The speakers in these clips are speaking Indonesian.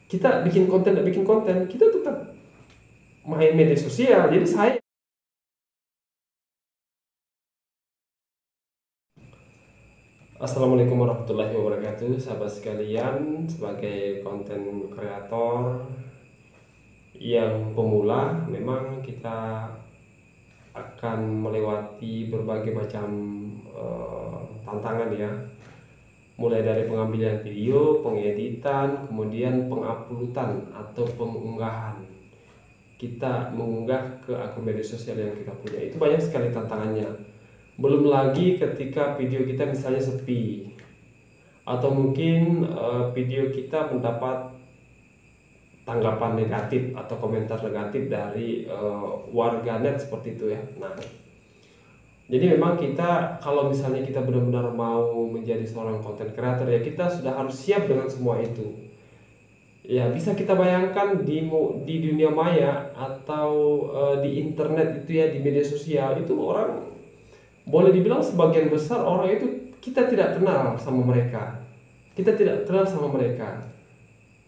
kita bikin konten tidak bikin konten, kita tetap main media sosial. Jadi saya Assalamualaikum warahmatullahi wabarakatuh, sahabat sekalian. Sebagai konten kreator yang pemula, memang kita akan melewati berbagai macam tantangan ya, mulai dari pengambilan video, pengeditan, kemudian penguploadan atau pengunggahan. Kita mengunggah ke akun media sosial yang kita punya, itu banyak sekali tantangannya. Belum lagi ketika video kita misalnya sepi, atau mungkin video kita mendapat tanggapan negatif atau komentar negatif dari warganet seperti itu ya. Nah, jadi memang kita kalau misalnya kita benar-benar mau menjadi seorang content creator ya, kita sudah harus siap dengan semua itu. Ya, bisa kita bayangkan di dunia maya atau di internet itu ya, di media sosial itu orang, boleh dibilang sebagian besar orang itu kita tidak kenal sama mereka. Kita tidak kenal sama mereka.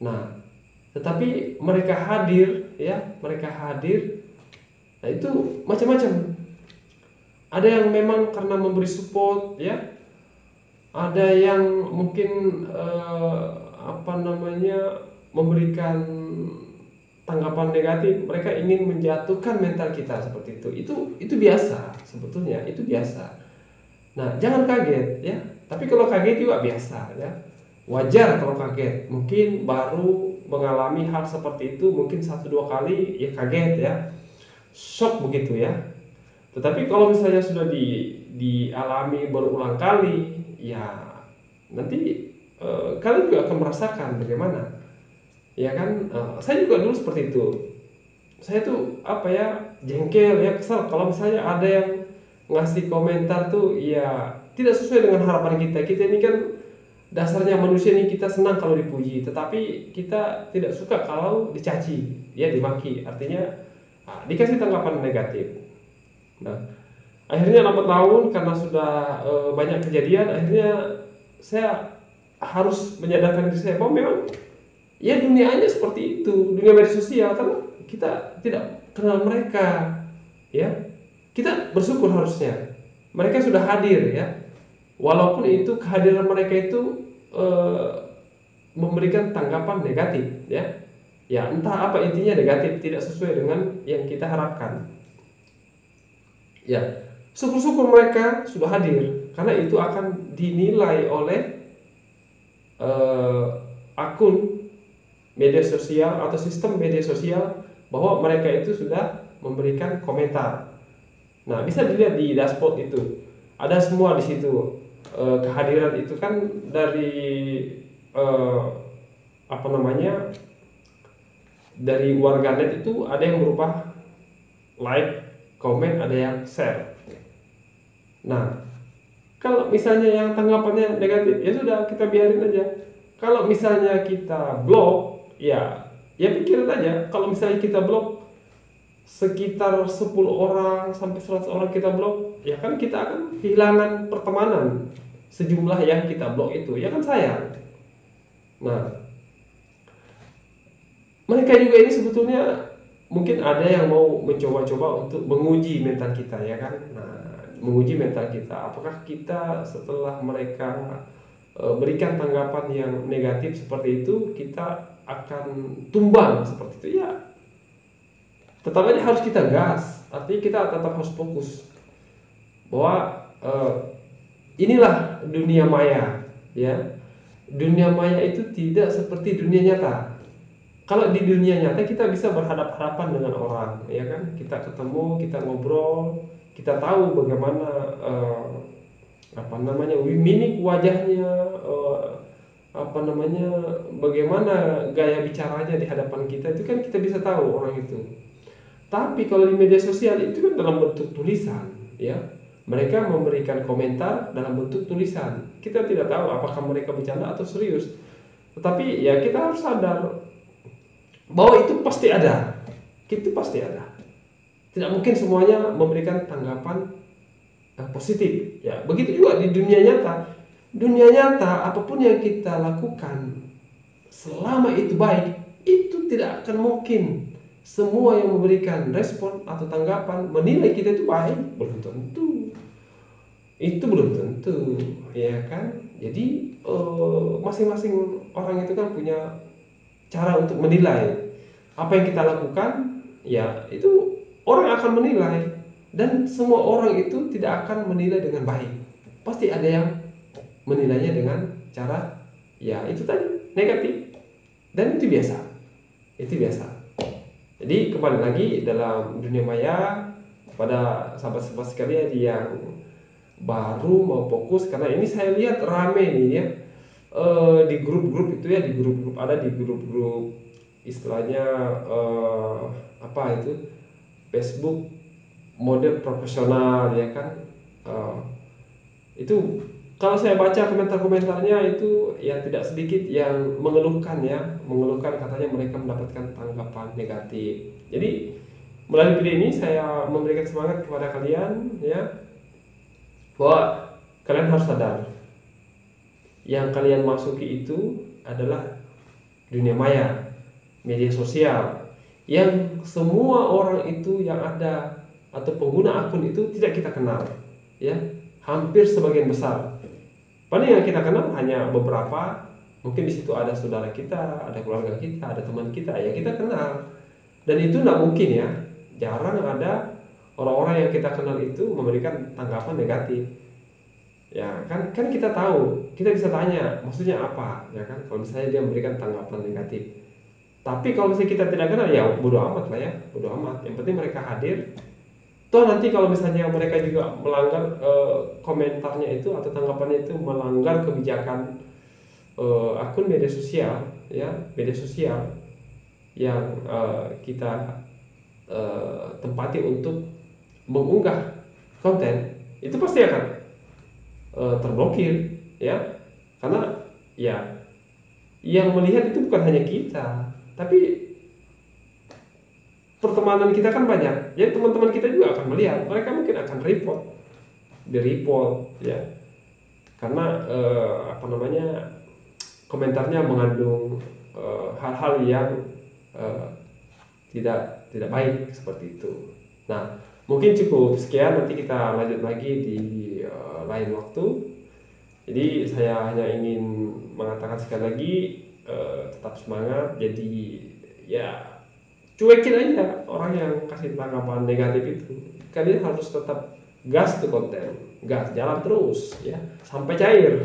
Nah, tetapi mereka hadir ya, mereka hadir. Nah, itu macam-macam. Ada yang memang karena memberi support ya. Ada yang mungkin memberikan tanggapan negatif, mereka ingin menjatuhkan mental kita seperti itu. Itu biasa sebetulnya, itu biasa. Nah, jangan kaget ya. Tapi kalau kaget juga biasa ya. Wajar kalau kaget. Mungkin baru mengalami hal seperti itu, mungkin 1-2 kali ya kaget ya. Shock begitu ya. Tetapi kalau misalnya sudah dialami berulang kali, ya nanti kalian juga akan merasakan bagaimana. Ya kan, saya juga dulu seperti itu. Saya tuh jengkel ya, kesal kalau misalnya ada yang ngasih komentar tuh ya tidak sesuai dengan harapan kita. Kita ini kan dasarnya manusia ini, kita senang kalau dipuji, tetapi kita tidak suka kalau dicaci, ya dimaki. Artinya dikasih tanggapan negatif. Nah, akhirnya lambat laun karena sudah banyak kejadian, akhirnya saya harus menyadarkan diri saya bahwa memang ya dunianya seperti itu, dunia media sosial, karena kita tidak kenal mereka ya. Kita bersyukur harusnya mereka sudah hadir ya, walaupun itu kehadiran mereka itu memberikan tanggapan negatif ya. Ya entah apa intinya negatif, tidak sesuai dengan yang kita harapkan ya. Syukur-syukur mereka sudah hadir, karena itu akan dinilai oleh akun media sosial atau sistem media sosial bahwa mereka itu sudah memberikan komentar. Nah, bisa dilihat di dashboard itu, ada semua di situ. Kehadiran itu kan dari dari warganet itu ada yang berupa like, komen, ada yang share. Nah, kalau misalnya yang tanggapannya negatif, ya sudah kita biarin aja. Kalau misalnya kita blok, ya pikirin aja, kalau misalnya kita blok sekitar 10 orang sampai 100 orang kita blok, ya kan kita akan kehilangan pertemanan sejumlah yang kita blok itu, ya kan sayang. Nah, mereka juga ini sebetulnya mungkin ada yang mau mencoba-coba untuk menguji mental kita ya kan. Nah, menguji mental kita, apakah kita setelah mereka berikan tanggapan yang negatif seperti itu, kita akan tumbang seperti itu ya. Tetap aja harus kita gas, artinya kita tetap harus fokus bahwa inilah dunia maya ya. Dunia maya itu tidak seperti dunia nyata. Kalau di dunia nyata kita bisa berhadapan-hadapan dengan orang ya kan, kita ketemu, kita ngobrol, kita tahu bagaimana mimik wajahnya, bagaimana gaya bicaranya di hadapan kita, itu kan kita bisa tahu orang itu. Tapi kalau di media sosial itu kan dalam bentuk tulisan ya, mereka memberikan komentar dalam bentuk tulisan, kita tidak tahu apakah mereka bercanda atau serius. Tetapi ya kita harus sadar bahwa itu pasti ada, itu pasti ada. Tidak mungkin semuanya memberikan tanggapan positif ya. Begitu juga di dunia nyata. Dunia nyata, apapun yang kita lakukan selama itu baik, itu tidak akan mungkin semua yang memberikan respon atau tanggapan menilai kita itu baik. Belum tentu, itu belum tentu, ya kan. Jadi masing-masing orang itu kan punya cara untuk menilai apa yang kita lakukan. Ya itu orang akan menilai, dan semua orang itu tidak akan menilai dengan baik. Pasti ada yang menilainya dengan cara ya itu tadi, negatif, dan itu biasa. Jadi kembali lagi dalam dunia maya, pada sahabat-sahabat sekalian yang baru mau fokus, karena ini saya lihat rame nih ya, di grup-grup itu ya, di grup-grup ada di grup-grup istilahnya apa itu, Facebook mode profesional, ya kan. Itu kalau saya baca komentar-komentarnya itu ya tidak sedikit yang mengeluhkan katanya mereka mendapatkan tanggapan negatif. Jadi melalui video ini saya memberikan semangat kepada kalian ya, bahwa kalian harus sadar yang kalian masuki itu adalah dunia maya, media sosial, yang semua orang itu yang ada atau pengguna akun itu tidak kita kenal ya, hampir sebagian besar. Paling yang kita kenal hanya beberapa, mungkin di situ ada saudara kita, ada keluarga kita, ada teman kita ya kita kenal. Dan itu tidak mungkin ya, jarang ada orang-orang yang kita kenal itu memberikan tanggapan negatif. Ya kan kita tahu, kita bisa tanya maksudnya apa, ya kan, kalau misalnya dia memberikan tanggapan negatif. Tapi kalau misalnya kita tidak kenal ya bodo amat lah ya, bodo amat. Yang penting mereka hadir. Toh nanti kalau misalnya mereka juga melanggar komentarnya itu atau tanggapannya itu melanggar kebijakan akun media sosial ya, media sosial yang kita tempati untuk mengunggah konten, itu pasti akan terblokir ya, karena ya yang melihat itu bukan hanya kita, tapi pertemanan kita kan banyak, jadi teman-teman kita juga akan melihat, mereka mungkin akan di report ya, karena komentarnya mengandung hal-hal yang tidak baik seperti itu. Nah, mungkin cukup sekian, nanti kita lanjut lagi di lain waktu. Jadi saya hanya ingin mengatakan sekali lagi, tetap semangat. Jadi ya cuekin aja orang yang kasih tanggapan negatif itu. Kalian harus tetap gas tuh konten, gas, jalan terus ya sampai cair.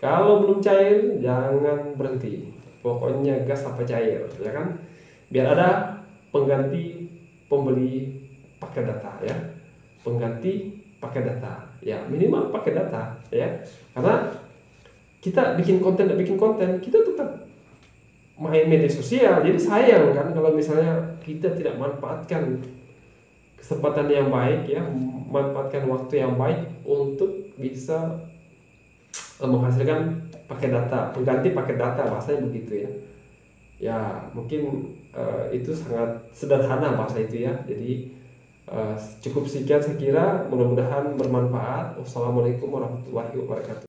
Kalau belum cair jangan berhenti, pokoknya gas sampai cair ya kan, biar ada pengganti pembeli pakai data ya, pengganti pakai data ya, minimal pakai data ya, karena kita bikin konten kita tetap main media sosial. Jadi sayang kan kalau misalnya kita tidak manfaatkan kesempatan yang baik ya, manfaatkan waktu yang baik untuk bisa menghasilkan pakai data, pengganti pakai data, bahasanya begitu ya. Ya mungkin itu sangat sederhana bahasa itu ya. Jadi cukup sekian saya kira, mudah-mudahan bermanfaat. Wassalamualaikum warahmatullahi wabarakatuh.